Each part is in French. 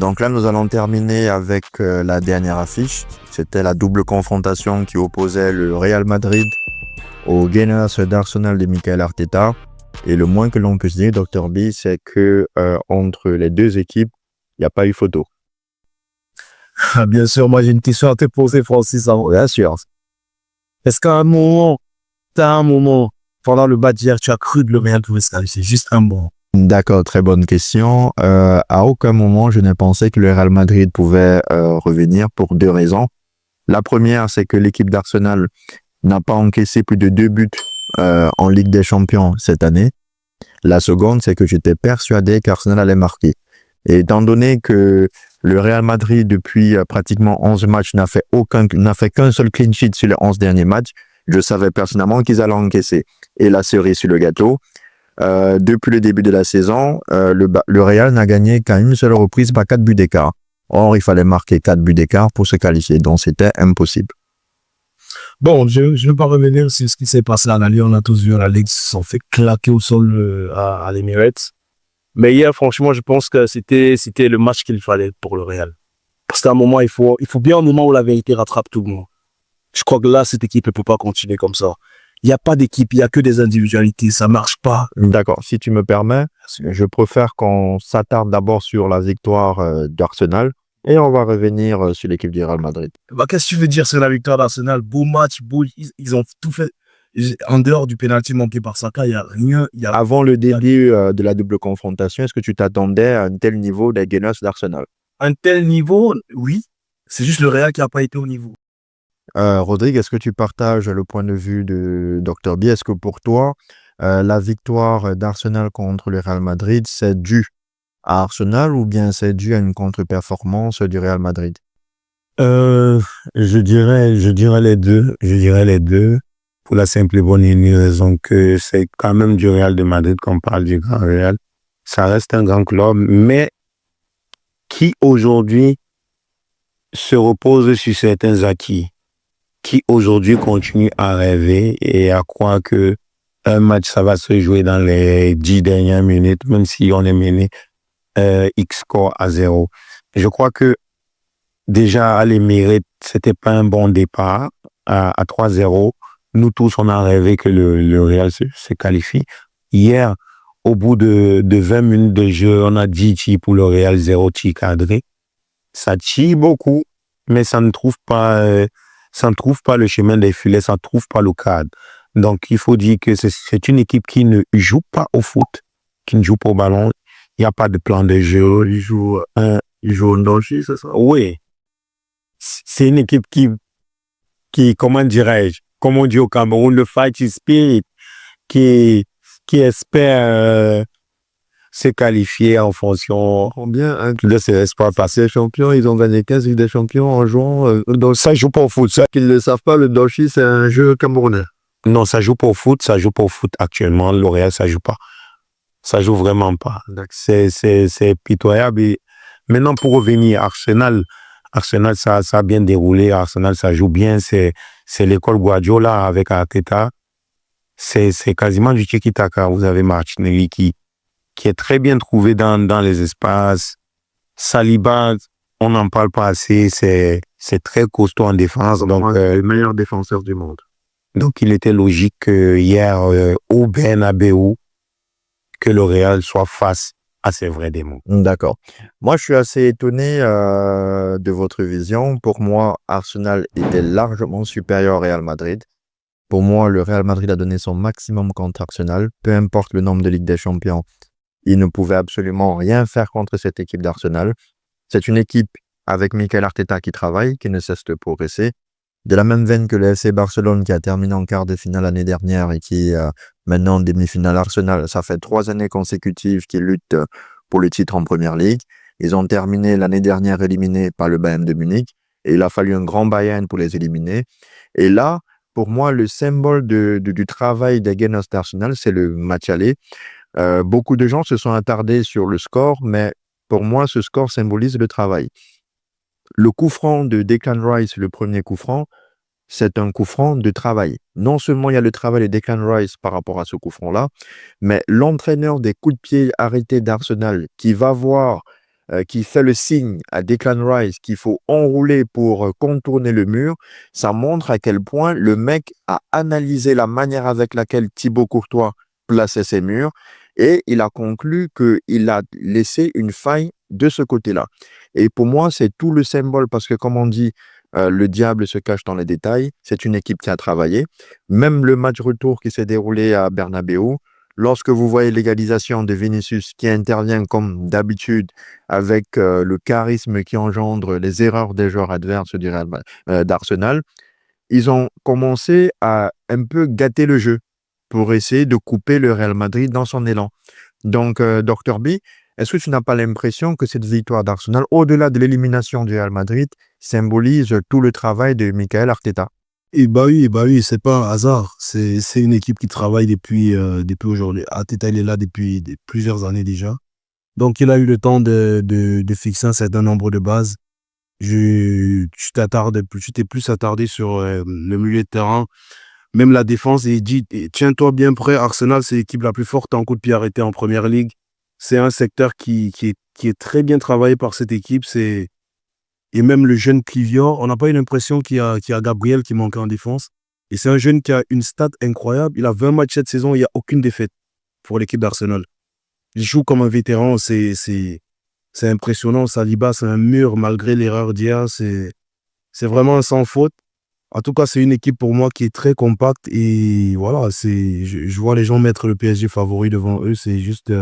Donc là, nous allons terminer avec la dernière affiche. C'était la double confrontation qui opposait le Real Madrid aux Gunners d'Arsenal de Mikel Arteta. Et le moins que l'on puisse dire, Dr B, c'est que entre les deux équipes, il n'y a pas eu photo. Bien sûr, moi j'ai une question à te poser, Francis. Bien sûr. Est-ce qu'à un moment, pendant le match d'hier, tu as cru que le Real pouvait se qualifier? Juste un moment. D'accord, très bonne question. À aucun moment, je n'ai pensé que le Real Madrid pouvait revenir pour deux raisons. La première, c'est que l'équipe d'Arsenal n'a pas encaissé plus de 2 buts en Ligue des Champions cette année. La seconde, c'est que j'étais persuadé qu'Arsenal allait marquer. Et étant donné que le Real Madrid, depuis pratiquement 11 matchs, n'a fait qu'un seul clean sheet sur les 11 derniers matchs, je savais personnellement qu'ils allaient encaisser. Et la cerise sur le gâteau, depuis le début de la saison, le Real n'a gagné qu'à une seule reprise par 4 buts d'écart. Or, il fallait marquer 4 buts d'écart pour se qualifier, donc c'était impossible. Bon, je ne vais pas revenir sur ce qui s'est passé en Alliance. On a tous vu la Ligue se sont fait claquer au sol à l'Emirates. Mais hier, franchement, je pense que c'était le match qu'il fallait pour le Real. Parce qu'à un moment, il faut bien un moment où la vérité rattrape tout le monde. Je crois que là, cette équipe ne peut pas continuer comme ça. Il n'y a pas d'équipe, il n'y a que des individualités, ça ne marche pas. D'accord, si tu me permets, je préfère qu'on s'attarde d'abord sur la victoire d'Arsenal et on va revenir sur l'équipe du Real Madrid. Bah, qu'est-ce que tu veux dire sur la victoire d'Arsenal? Beau match, ils ont tout fait. En dehors du pénalty manqué par Saka, il n'y a rien. Avant le début de la double confrontation, est-ce que tu t'attendais à un tel niveau des Gunners d'Arsenal? Un tel niveau, oui. C'est juste le Real qui n'a pas été au niveau. Rodrigue, est-ce que tu partages le point de vue de Dr B? Est-ce que pour toi, la victoire d'Arsenal contre le Real Madrid, c'est dû à Arsenal ou bien c'est dû à une contre-performance du Real Madrid? Je dirais les deux. Je dirais les deux. Pour la simple et bonne et unique raison que c'est quand même du Real de Madrid qu'on parle du Grand Real. Ça reste un grand club, mais qui aujourd'hui se repose sur certains acquis, qui aujourd'hui continue à rêver et à croire que un match, ça va se jouer dans les 10 dernières minutes, même si on est mené X score à 0. Je crois que déjà à l'Emirates, c'était pas un bon départ à 3-0. Nous tous, on a rêvé que le Real se qualifie. Hier, au bout de 20 minutes de jeu, on a 10 tirs pour le Real, 0 tir cadré. Ça tire beaucoup, mais ça ne trouve pas le chemin des filets, ça ne trouve pas le cadre. Donc, il faut dire que c'est une équipe qui ne joue pas au foot, qui ne joue pas au ballon. Il n'y a pas de plan de jeu. Ils jouent au Ndoshi, c'est ça? Oui. C'est une équipe qui, comment dirais-je, comme on dit au Cameroun, le fighting spirit, qui espère se qualifier en fonction de ses espoirs passés champions. Ils ont gagné 15 Ligue des Champions en jouant. Donc, ça joue pas au foot. Ceux qui ne le savent pas, le Ndoshi, c'est un jeu camerounais. Non, ça joue pas au foot. Ça joue pas au foot actuellement. Le Real, ça joue pas. Ça joue vraiment pas. C'est pitoyable. Et maintenant, pour revenir, Arsenal, ça a bien déroulé. Arsenal, ça joue bien. C'est l'école Guardiola avec Arteta. C'est quasiment du tiki-taka. Vous avez Martinelli qui est très bien trouvé dans les espaces. Saliba, on n'en parle pas assez. C'est très costaud en défense. Donc, le meilleur défenseur du monde. Donc, il était logique que hier, au Bernabéu, que le Real soit face à ses vrais démons. D'accord. Moi, je suis assez étonné de votre vision. Pour moi, Arsenal était largement supérieur au Real Madrid. Pour moi, le Real Madrid a donné son maximum contre Arsenal. Peu importe le nombre de Ligue des Champions, il ne pouvait absolument rien faire contre cette équipe d'Arsenal. C'est une équipe avec Mikel Arteta qui travaille, qui ne cesse de progresser. De la même veine que le FC Barcelone qui a terminé en quart de finale l'année dernière et qui maintenant en demi-finale. Arsenal, ça fait 3 années consécutives qu'ils luttent pour le titre en Première Ligue. Ils ont terminé l'année dernière éliminés par le Bayern de Munich et il a fallu un grand Bayern pour les éliminer. Et là, pour moi, le symbole du travail des Gunners d'Arsenal, c'est le match aller. Beaucoup de gens se sont attardés sur le score, mais pour moi, ce score symbolise le travail. Le coup franc de Declan Rice, le premier coup franc, c'est un coup franc de travail. Non seulement il y a le travail de Declan Rice par rapport à ce coup franc-là, mais l'entraîneur des coups de pied arrêtés d'Arsenal qui va voir qui fait le signe à Declan Rice qu'il faut enrouler pour contourner le mur, ça montre à quel point le mec a analysé la manière avec laquelle Thibaut Courtois plaçait ses murs et il a conclu qu'il a laissé une faille de ce côté-là. Et pour moi, c'est tout le symbole parce que, comme on dit, le diable se cache dans les détails. C'est une équipe qui a travaillé. Même le match retour qui s'est déroulé à Bernabéu, lorsque vous voyez l'égalisation de Vinicius qui intervient comme d'habitude avec le charisme qui engendre les erreurs des joueurs adverses d'Arsenal, ils ont commencé à un peu gâter le jeu pour essayer de couper le Real Madrid dans son élan. Donc, Dr B, est-ce que tu n'as pas l'impression que cette victoire d'Arsenal, au-delà de l'élimination du Real Madrid, symbolise tout le travail de Michael Arteta? Bah oui, c'est pas un hasard. C'est une équipe qui travaille depuis aujourd'hui. Arteta, il est là depuis plusieurs années déjà. Donc, il a eu le temps de fixer un certain nombre de bases. Tu t'es plus attardé sur le milieu de terrain, même la défense. Et il dit, tiens-toi bien prêt, Arsenal, c'est l'équipe la plus forte en coup de pied arrêté en première ligue. C'est un secteur qui est très bien travaillé par cette équipe. Et même le jeune Clivior, on n'a pas eu l'impression qu'il y a Gabriel qui manquait en défense. Et c'est un jeune qui a une stat incroyable. Il a 20 matchs cette saison, il n'y a aucune défaite pour l'équipe d'Arsenal. Il joue comme un vétéran, c'est impressionnant. Saliba, c'est un mur malgré l'erreur d'hier. C'est vraiment un sans faute. En tout cas, c'est une équipe pour moi qui est très compacte. Et voilà, je vois les gens mettre le PSG favori devant eux. C'est juste,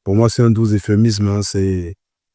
pour moi, c'est un doux euphémisme. Hein.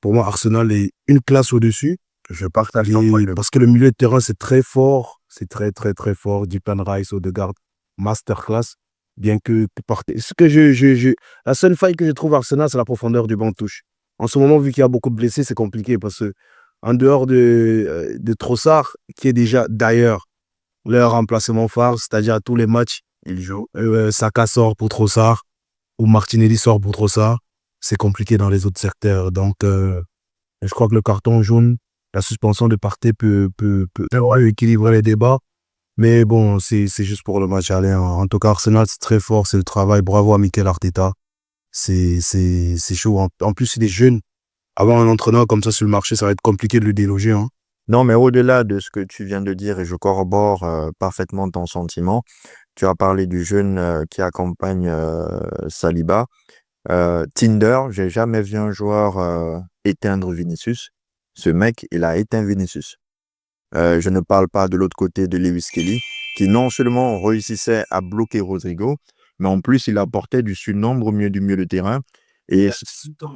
Pour moi, Arsenal est une classe au-dessus. Je partage ton point de vue. Parce que le milieu de terrain, c'est très fort. C'est très, très, très fort. Declan Rice, Odegaard, masterclass. Bien que la seule faille que je trouve à Arsenal, c'est la profondeur du banc de touche. En ce moment, vu qu'il y a beaucoup de blessés, c'est compliqué parce que en dehors de Trossard, qui est déjà d'ailleurs leur remplacement phare, c'est-à-dire à tous les matchs, Il joue. Saka sort pour Trossard ou Martinelli sort pour Trossard. C'est compliqué dans les autres secteurs. Donc, je crois que le carton jaune, la suspension de Partey peut équilibrer les débats. Mais bon, c'est juste pour le match aller. En tout cas, Arsenal, c'est très fort, c'est le travail. Bravo à Mikel Arteta. C'est chaud. En plus, c'est des jeunes. Avoir un entraîneur comme ça sur le marché, ça va être compliqué de le déloger. Hein. Non, mais au-delà de ce que tu viens de dire, et je corrobore parfaitement ton sentiment, tu as parlé du jeune qui accompagne Saliba. Tinder, j'ai jamais vu un joueur éteindre Vinicius. Ce mec, il a éteint Vinicius. Je ne parle pas de l'autre côté de Lewis Kelly, qui non seulement réussissait à bloquer Rodrigo, mais en plus, il apportait du surnombre au milieu du milieu de terrain. Et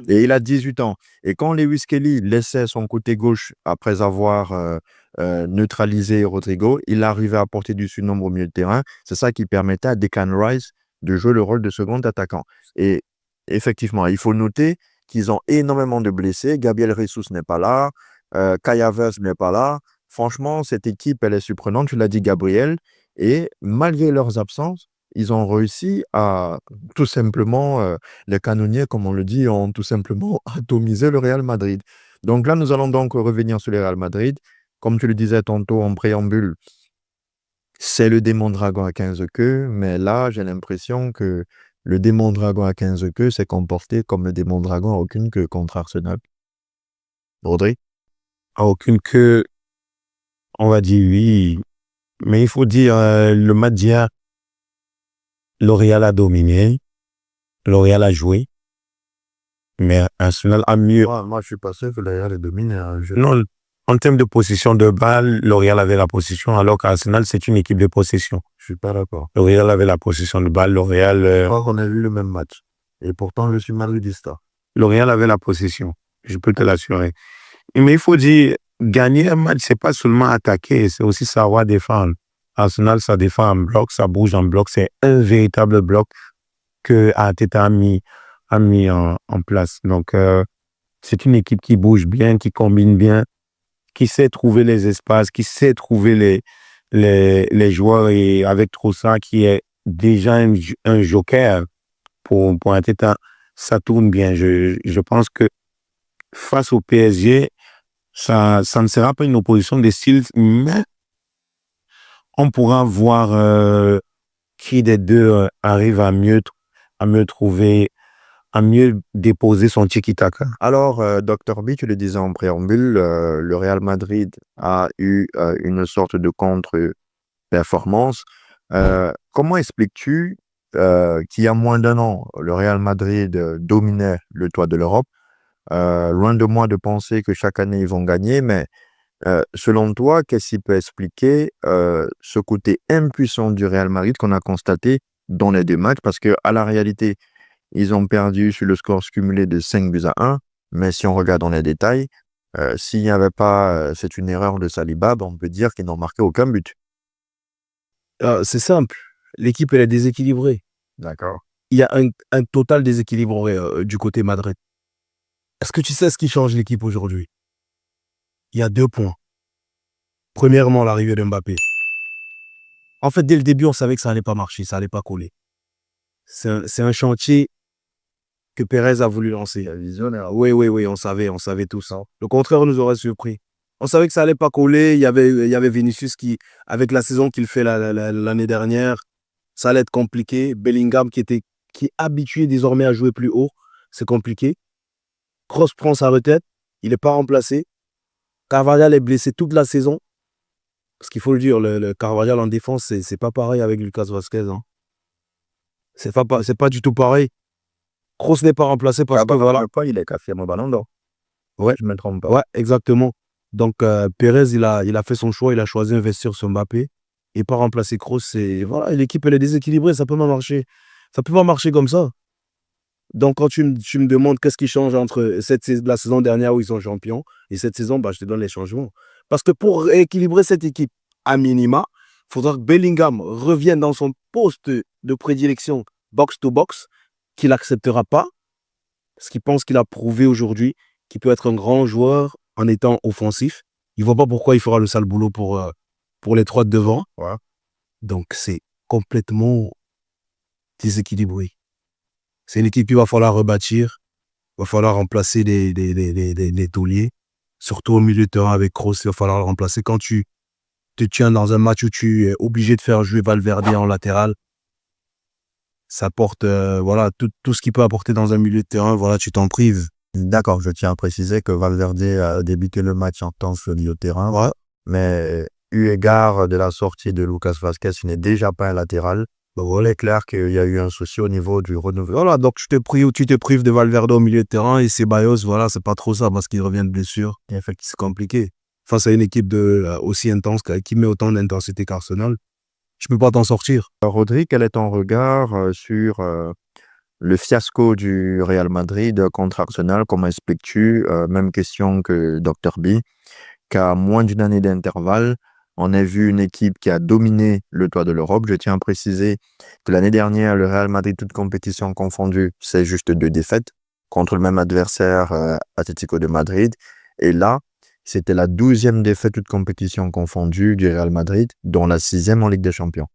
il a 18 ans. Et quand Lewis Kelly laissait son côté gauche après avoir neutralisé Rodrigo, il arrivait à apporter du surnombre au milieu de terrain. C'est ça qui permettait à Declan Rice de jouer le rôle de second attaquant. Et effectivement, il faut noter qu'ils ont énormément de blessés. Gabriel Jesus n'est pas là. Kai Havertz n'est pas là. Franchement, cette équipe, elle est surprenante. Tu l'as dit, Gabriel. Et malgré leurs absences, ils ont réussi à tout simplement, les canonniers, comme on le dit, ont tout simplement atomisé le Real Madrid. Donc là, nous allons donc revenir sur le Real Madrid. Comme tu le disais tantôt en préambule, c'est le démon dragon à 15 queues, mais là, j'ai l'impression que le démon dragon à 15 queues s'est comporté comme le démon dragon à aucune queue contre Arsenal. Rodri? À aucune queue, on va dire oui. Mais il faut dire, le match d'hier, L'Oréal a dominé, L'Oréal a joué, mais Arsenal a mieux. Moi, je suis pas sûr que le Real est dominé. Non, en termes de possession de balle, L'Oréal avait la possession, alors qu'Arsenal, c'est une équipe de possession. Je suis pas d'accord. L'Oréal avait la possession de balle, L'Oréal. Je crois qu'on a vu le même match. Et pourtant, je suis madridista. L'Oréal avait la possession, je peux te l'assurer. Mais il faut dire, gagner un match, c'est pas seulement attaquer, c'est aussi savoir défendre. Arsenal, ça défend en bloc, ça bouge en bloc. C'est un véritable bloc que Arteta a mis en place. Donc, c'est une équipe qui bouge bien, qui combine bien, qui sait trouver les espaces, qui sait trouver les joueurs. Et avec Trossard, qui est déjà un joker pour Arteta, ça tourne bien. Je pense que face au PSG, ça ne sera pas une opposition de style, mais on pourra voir qui des deux arrive à mieux trouver à mieux déposer son tiki-taka. Alors, Dr B, tu le disais en préambule, le Real Madrid a eu une sorte de contre-performance. Comment expliques-tu qu'il y a moins d'un an, le Real Madrid dominait le toit de l'Europe? Loin de moi de penser que chaque année ils vont gagner, mais selon toi, qu'est-ce qui peut expliquer ce côté impuissant du Real Madrid qu'on a constaté dans les 2 matchs? Parce que à la réalité, ils ont perdu sur le score cumulé de 5-1. Mais si on regarde dans les détails, s'il n'y avait pas, c'est une erreur de Saliba, ben, on peut dire qu'ils n'ont marqué aucun but. C'est simple. L'équipe, elle est déséquilibrée. D'accord. Il y a un total déséquilibre du côté Madrid. Est-ce que tu sais ce qui change l'équipe aujourd'hui? Il y a 2 points. Premièrement, l'arrivée de Mbappé. En fait, dès le début, on savait que ça allait pas marcher, ça allait pas coller. C'est un chantier que Pérez a voulu lancer. Visionnaire. Oui, on savait tout ça. Le contraire nous aurait surpris. On savait que ça allait pas coller. Il y avait Vinicius qui, avec la saison qu'il fait l'année dernière, ça allait être compliqué. Bellingham qui est habitué désormais à jouer plus haut, c'est compliqué. Kroos prend sa retraite, il n'est pas remplacé. Carvajal est blessé toute la saison. Parce qu'il faut le dire, le Carvajal en défense, c'est pas pareil avec Lucas Vazquez. Hein. C'est pas du tout pareil. Kroos n'est pas remplacé parce que voilà. Il est quatrième au Ballon d'Or. Ouais, Je me trompe pas. ouais, exactement. Donc Pérez, il a fait son choix, il a choisi d'investir sur Mbappé et pas remplacer Kroos. Voilà, l'équipe elle est déséquilibrée, ça peut pas marcher. Ça peut pas marcher comme ça. Donc quand tu me demandes qu'est-ce qui change entre la saison dernière où ils sont champions et cette saison, bah, je te donne les changements. Parce que pour rééquilibrer cette équipe à minima, il faudra que Bellingham revienne dans son poste de prédilection box-to-box, qu'il n'acceptera pas, parce qu'il pense qu'il a prouvé aujourd'hui qu'il peut être un grand joueur en étant offensif. Il ne voit pas pourquoi il fera le sale boulot pour les 3 de devant. Ouais. Donc c'est complètement déséquilibré. C'est une équipe qu'il va falloir rebâtir. Il va falloir remplacer les tauliers. Surtout au milieu de terrain avec Kroos, il va falloir le remplacer. Quand tu te tiens dans un match où tu es obligé de faire jouer Valverde en latéral, ça apporte voilà, tout ce qu'il peut apporter dans un milieu de terrain, voilà, tu t'en prives. D'accord, je tiens à préciser que Valverde a débuté le match en tant que milieu de terrain. Ouais. Mais eu égard de la sortie de Lucas Vazquez, il n'est déjà pas un latéral. Ben voilà. Il est clair qu'il y a eu un souci au niveau du renouvellement. Voilà, donc tu te prives de Valverde au milieu de terrain et Ceballos, voilà, c'est pas trop ça parce qu'il revient de blessure. Et fait, c'est compliqué. Face à une équipe aussi intense, qui met autant d'intensité qu'Arsenal, je peux pas t'en sortir. Rodri, quel est ton regard sur le fiasco du Real Madrid contre Arsenal? Comment expliques-tu? Même question que Dr B, qu'à moins d'une année d'intervalle, on a vu une équipe qui a dominé le toit de l'Europe. Je tiens à préciser que l'année dernière, le Real Madrid, toute compétition confondue, c'est juste 2 défaites contre le même adversaire, Atlético de Madrid. Et là, c'était la 12e défaite, toute compétition confondue du Real Madrid, dont la 6e en Ligue des Champions.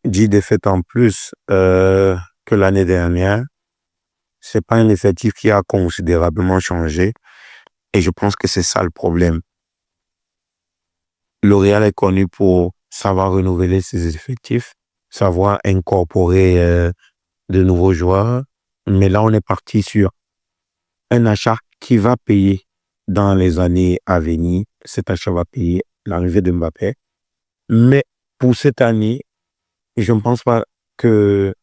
10 défaites en plus que l'année dernière. C'est pas un effectif qui a considérablement changé. Et je pense que c'est ça le problème. Le Real est connu pour savoir renouveler ses effectifs, savoir incorporer de nouveaux joueurs. Mais là, on est parti sur un achat qui va payer dans les années à venir. Cet achat va payer l'arrivée de Mbappé. Mais pour cette année, je ne pense pas que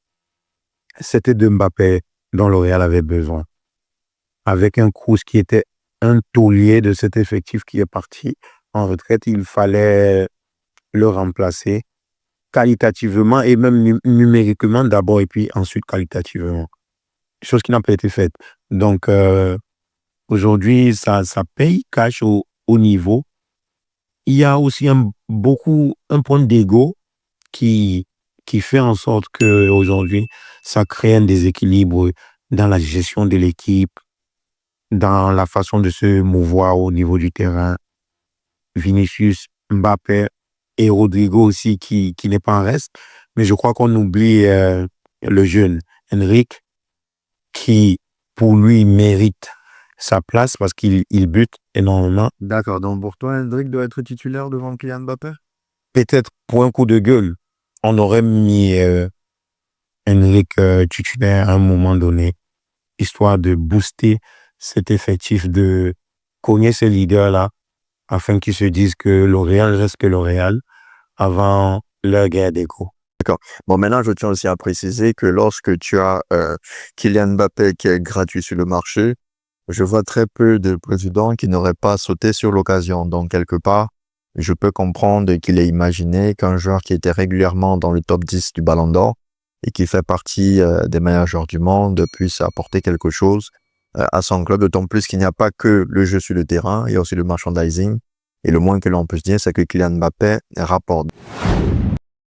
c'était de Mbappé dont le Real avait besoin. Avec un Kroos qui était un taulier de cet effectif qui est parti en retraite, il fallait le remplacer qualitativement et même numériquement d'abord et puis ensuite qualitativement. Chose qui n'a pas été faite. Donc aujourd'hui, ça paye cash au niveau. Il y a aussi un point d'ego qui fait en sorte que aujourd'hui ça crée un déséquilibre dans la gestion de l'équipe, dans la façon de se mouvoir au niveau du terrain. Vinicius, Mbappé et Rodrigo aussi qui n'est pas en reste. Mais je crois qu'on oublie le jeune Henrik qui, pour lui, mérite sa place parce qu'il bute énormément. D'accord, donc pour toi, Hendrik doit être titulaire devant Kylian Mbappé? Peut-être pour un coup de gueule, on aurait mis Henrik titulaire à un moment donné. histoire de booster cet effectif, de cogner ces leaders-là, afin qu'ils se disent que L'Oréal reste que L'Oréal avant leur guerre d'égo. Bon, maintenant, je tiens aussi à préciser que lorsque tu as Kylian Mbappé qui est gratuit sur le marché, je vois très peu de présidents qui n'auraient pas sauté sur l'occasion. Donc, quelque part, je peux comprendre qu'il ait imaginé qu'un joueur qui était régulièrement dans le top 10 du Ballon d'Or et qui fait partie des meilleurs joueurs du monde puisse apporter quelque chose à son club, d'autant plus qu'il n'y a pas que le jeu sur le terrain, il y a aussi le merchandising. Et le moins que l'on peut se dire, c'est que Kylian Mbappé rapporte.